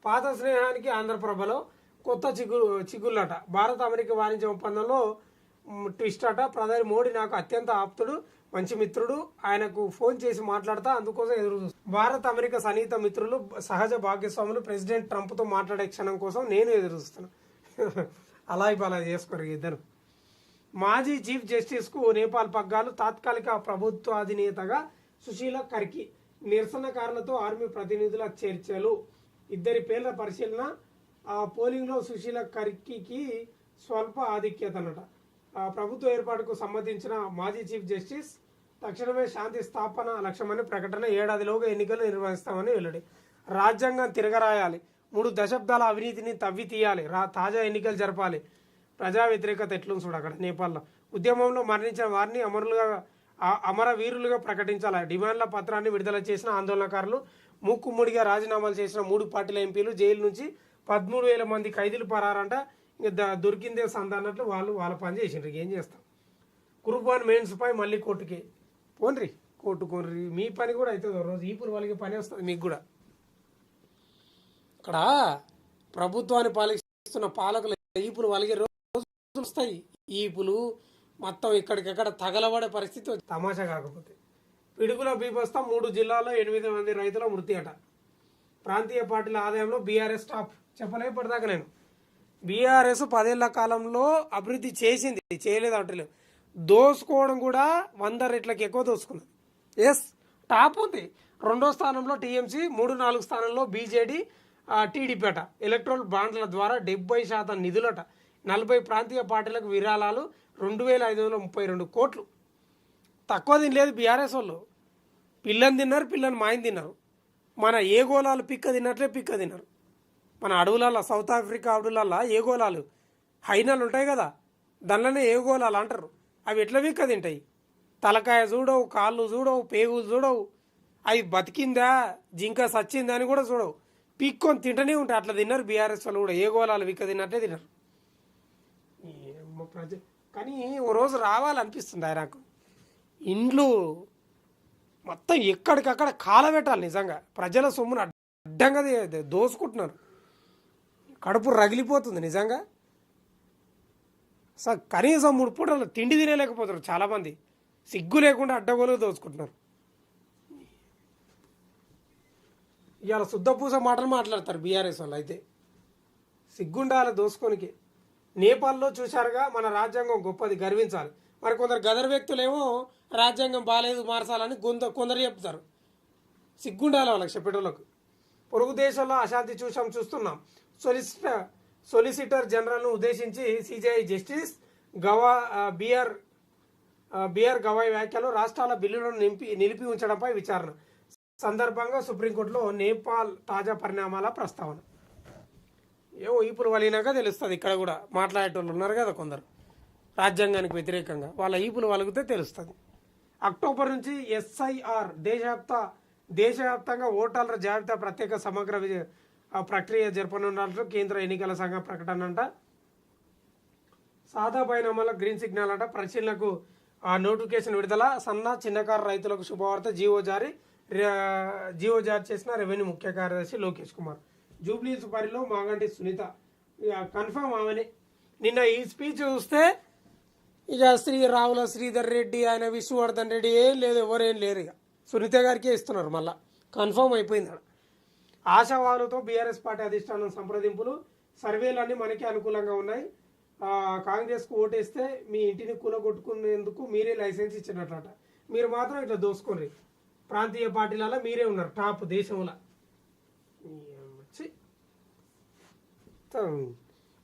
పాత స్నేహానికి ఆంధ్రప్రభలో కొత్త చిగుళ్ళట. భారత అమెరికా వాణిజ్య ఒప్పందంలో ట్విస్ట్ అట. ప్రధాని మోడీ నాకు అత్యంత ఆప్తుడు, మంచి మిత్రుడు. ఆయనకు ఫోన్ చేసి మాట్లాడతా, అందుకోసం ఎదురు చూస్తాను. భారత్ అమెరికా సన్నిహిత మిత్రులు, సహజ భాగ్యస్వాములు. ప్రెసిడెంట్ ట్రంప్తో మాట్లాడే క్షణం కోసం నేను ఎదురు చూస్తున్నాను. అలా ఇప్పుడు చేసుకోరు ఇద్దరు. మాజీ చీఫ్ జస్టిస్కు నేపాల్ పగ్గాలు. తాత్కాలిక ప్రభుత్వాధినేతగా సుశీల కర్కి. నిరసనకారులతో ఆర్మీ ప్రతినిధుల చర్చలు. ఇద్దరి పేర్ల పరిశీలన. పోలింగ్లో సుశీల కర్కి స్వల్ప ఆధిక్యత అన్నట. ప్రభుత్వ ఏర్పాటుకు సంబంధించిన మాజీ చీఫ్ జస్టిస్ తక్షణమే శాంతి స్థాపన లక్ష్యమని ప్రకటన. ఏడాదిలోగా ఎన్నికలు నిర్వహిస్తామని వెల్లడి. రాజ్యాంగం తిరగరాయాలి. 3 దశాబ్దాల అవినీతిని తవ్వి తీయాలి. తాజా ఎన్నికలు జరపాలి. ప్రజా వ్యతిరేకత ఎట్లుంది చూడ అక్కడ నేపాల్లో. ఉద్యమంలో మరణించిన వారిని అమరవీరులుగా ప్రకటించాలి. డిమాండ్ల పత్రాన్ని విడుదల చేసిన ఆందోళనకారులు. మూకుమ్మడిగా రాజీనామాలు చేసిన 3 పార్టీల ఎంపీలు. జైలు నుంచి 13,000 మంది ఖైదీలు పరారంట. ఇంకా దొరికిందే సందన్నట్లు వాళ్ళ పని చేసిండ్రు. ఏం చేస్తాం. గ్రూప్ 1 మెయిన్స్ పై మళ్ళీ కోర్టుకి పోన్రి. కోర్టుకోనరి మీ పని కూడా అవుతుంది. రోజు ఈపులు వాళ్ళకి పని వస్తుంది మీకు కూడా. ఇక్కడ ప్రభుత్వాన్ని పాలిస్తున్న పాలకులు ఈపులు వాళ్ళకి రోజు వస్తాయి. ఈపులు మొత్తం ఇక్కడికెక్కడ తగలబడే పరిస్థితి. తమాషా కాకపోతే పిడుగుల బీభత్సం. 3 జిల్లాల్లో 8 మంది రైతుల మృతి అట. ప్రాంతీయ పార్టీల ఆదాయంలో బీఆర్ఎస్ టాప్. చెప్పలేపటిదాకా నేను బీఆర్ఎస్ 10 ఏళ్ల కాలంలో అభివృద్ధి చేసింది, చేయలేదు అంటలేదు. దోసుకోవడం కూడా 100 రెట్లకి ఎక్కువ దోసుకున్నది. ఎస్ టాప్ ఉంది. 2వ స్థానంలో టీఎంసీ, 3-4 స్థానంలో బీజేడీ, టీడీపీ అట. ఎలక్ట్రల్ బాండ్ల ద్వారా 70% నిధులట. 40 ప్రాంతీయ పార్టీలకు విరాళాలు. 2,532 కోట్లు. తక్కువ తినలేదు బీఆర్ఎస్ వాళ్ళు. పిల్లని తిన్నారు, పిల్లని మాయని తిన్నారు. మన ఏ గోళాలు పిక్క తిన్నట్లే పిక్క తిన్నారు. మన అడవులలో, సౌత్ ఆఫ్రికా అడవులలో ఏ గోళాలు హైనాలు ఉంటాయి కదా, దానిలోనే ఏ గోళాలు అంటారు. అవి ఎట్లా పిక్క తింటాయి. తలకాయ చూడవు, కాళ్ళు చూడవు, పేగులు చూడవు. అవి బతికిందా, జింక సచ్చిందా అని కూడా చూడవు. పీక్కొని తింటూనే ఉంటాయి. అట్లా తిన్నారు బీఆర్ఎస్ వాళ్ళు కూడా. ఏ గోళాలు పిక్క తిన్నట్లే తిన్నారు. కానీ ఓ రోజు రావాలనిపిస్తుంది ఆయనకు. ఇండ్లు మొత్తం ఎక్కడికక్కడ కాలబెట్టాలి. నిజంగా ప్రజల సొమ్మును అడ్డంగా దోసుకుంటున్నారు. కడుపు రగిలిపోతుంది నిజంగా. కనీసం 3 పూటలు తిండి తినలేకపోతారు చాలామంది. సిగ్గు లేకుండా అడ్డగోలుగా దోసుకుంటున్నారు. ఇవాళ శుద్ధపూస మాటలు మాట్లాడతారు బీఆర్ఎస్ వాళ్ళు. అయితే సిగ్గుండాలి దోసుకోనికి. నేపాల్లో చూశారుగా, మన రాజ్యాంగం గొప్పది, గర్వించాలి. మరి కొందరు గదర్ వ్యక్తులేమో రాజ్యాంగం బాగాలేదు, మార్చాలని కొందరు చెప్తారు. సిగ్గుండాలి వాళ్ళకి చెప్పేటోళ్ళకు. పొరుగు దేశంలో అశాంతి చూస్తున్నాం. సొలిసిటర్ జనరల్ను ఉద్దేశించి సిజేఐ జస్టిస్ బిఆర్ గవాయ్ వ్యాఖ్యలు. రాష్ట్రాల బిల్లులను నిలిపి ఉంచడంపై విచారణ సందర్భంగా సుప్రీంకోర్టులో నేపాల్ తాజా పరిణామాల ప్రస్తావన. ఏమో ఇప్పుడు వలినాక తెలుస్తుంది. ఇక్కడ కూడా మాట్లాడేటోళ్ళు ఉన్నారు కదా కొందరు రాజ్యాంగానికి వ్యతిరేకంగా. వాళ్ళ ఈపులు వలిగితే తెలుస్తుంది. అక్టోబర్ నుంచి ఎస్ఐఆర్ దేశవ్యాప్తంగా ఓటర్ల జాబితా ప్రత్యేక సమగ్ర ప్రక్రియ జరపనున్నట్లు కేంద్ర ఎన్నికల సంఘం ప్రకటన అంట. సాదా బైనామాల గ్రీన్ సిగ్నల్ అంట. పరిశీలనకు నోటిఫికేషన్ విడుదల. చిన్నకారు రైతులకు శుభవార్త. జీవో జారీ చేసిన రెవెన్యూ ముఖ్య కార్యదర్శి లోకేష్ కుమార్. జూబ్లీస్ పరిలో మాగంటి సునీత కన్ఫర్మ్ ఆమెనే. నిన్న ఈ స్పీచ్ చూస్తే ఇక రావుల శ్రీధర్ రెడ్డి, ఆయన విష్ణువర్ధన్ రెడ్డి ఏం లేదు, ఎవరేం లేరు. ఇక సునీత గారికే ఇస్తున్నారు. మళ్ళా కన్ఫర్మ్ అయిపోయింది. ఆశావాదులతో బీఆర్ఎస్ పార్టీ అధిష్టానం సంప్రదింపులు. సర్వేలన్నీ మనకే అనుకూలంగా ఉన్నాయి. కాంగ్రెస్కు ఓటేస్తే మీ ఇంటిని కూలగొట్టుకునేందుకు మీరే లైసెన్స్ ఇచ్చినట్లట. మీరు మాత్రం ఇట్లా దోసుకోండి. ప్రాంతీయ పార్టీలలో మీరే ఉన్నారు టాప్ దేశంలో.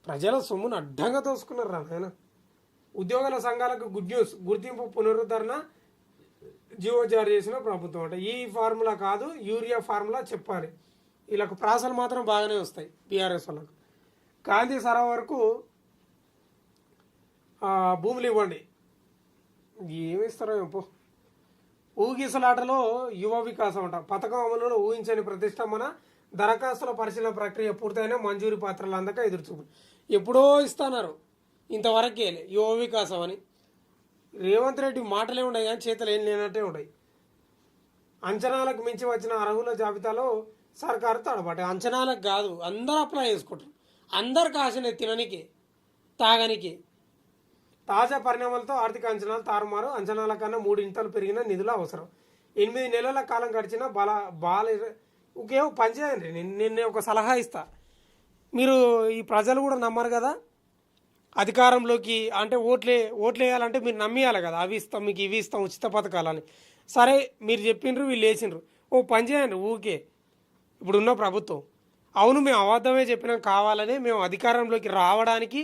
ప్రజల సొమ్మును అడ్డంగా దోసుకున్నారు రా నాయన. ఉద్యోగుల సంఘాలకు గుడ్ న్యూస్. గుర్తింపు పునరుద్ధరణ జీవో జారీ చేసిన ప్రభుత్వం అంటే. ఈ ఫార్ములా కాదు, యూరియా ఫార్ములా చెప్పాలి. వీళ్ళకు ప్రాసలు మాత్రం బాగానే వస్తాయి బీఆర్ఎస్ వాళ్ళకు. గాంధీ సరోవర్కు భూములు ఇవ్వండి. ఏమిస్తారో పో. ఊగిసలాటలో యువ వికాసం అంట. పథకం అమలులో ఊహించని ప్రతిష్టంభన. దరఖాస్తుల పరిశీలన ప్రక్రియ పూర్తయిన మంజూరీ పత్రాలు అందక ఎదురుచూపులు. ఎప్పుడో ఇస్తున్నారు, ఇంతవరకే యువ వికాసం అని. రేవంత్ రెడ్డి మాటలే ఉన్నాయి కానీ చేతలు ఏం లేనట్టే ఉన్నాయి. అంచనాలకు మించి వచ్చిన అర్హుల జాబితాలో సర్కారు తడబట్టే అంచనాలకు కాదు, అందరూ అప్లై చేసుకుంటారు. అందరికి ఆశనే తిననికి తాగనికి. తాజా పరిణామాలతో ఆర్థిక అంచనాలు తారుమారు. అంచనాల కన్నా 3 ఇంతలు పెరిగిన నిధులు అవసరం. 8 నెలల కాలం గడిచిన బాల ఒకే పని చేయండి. నిన్నే ఒక సలహా ఇస్తా. మీరు ఈ ప్రజలు కూడా నమ్మరు కదా అధికారంలోకి, అంటే ఓట్లు వేయాలంటే మీరు నమ్మియాలి కదా. అవి ఇస్తాం మీకు, ఇవి ఇస్తాం, ఉచిత పథకాలని. సరే మీరు చెప్పిండ్రు, వీళ్ళు వేసిండ్రు. ఓ పని చేయండి ఊకే. ఇప్పుడున్న ప్రభుత్వం అవును మేము అబద్ధమే చెప్పినాం, కావాలని మేము అధికారంలోకి రావడానికి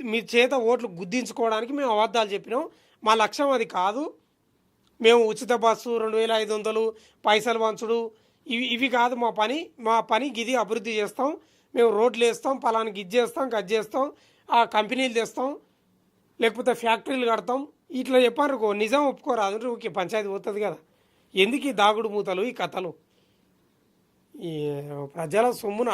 మీ చేత ఓట్లు గుద్దించుకోవడానికి మేము అబద్ధాలు చెప్పినాం. మా లక్ష్యం అది కాదు. మేము ఉచిత బస్సు 2500 పైసలు పంచుడు ఇవి కాదు మా పని గిది అభివృద్ధి చేస్తాం. మేము రోడ్లు వేస్తాం, పలానికి ఇది చేస్తాం, గది చేస్తాం, ఆ కంపెనీలు తెస్తాం, లేకపోతే ఫ్యాక్టరీలు కడతాం. ఇట్లా చెప్పారు నిజం ఒప్పుకోరాదు, ఓకే పంచాయతీ పోతుంది కదా. ఎందుకు ఈ దాగుడు మూతలు, ఈ కథలు? ఈ ప్రజల సొమ్మును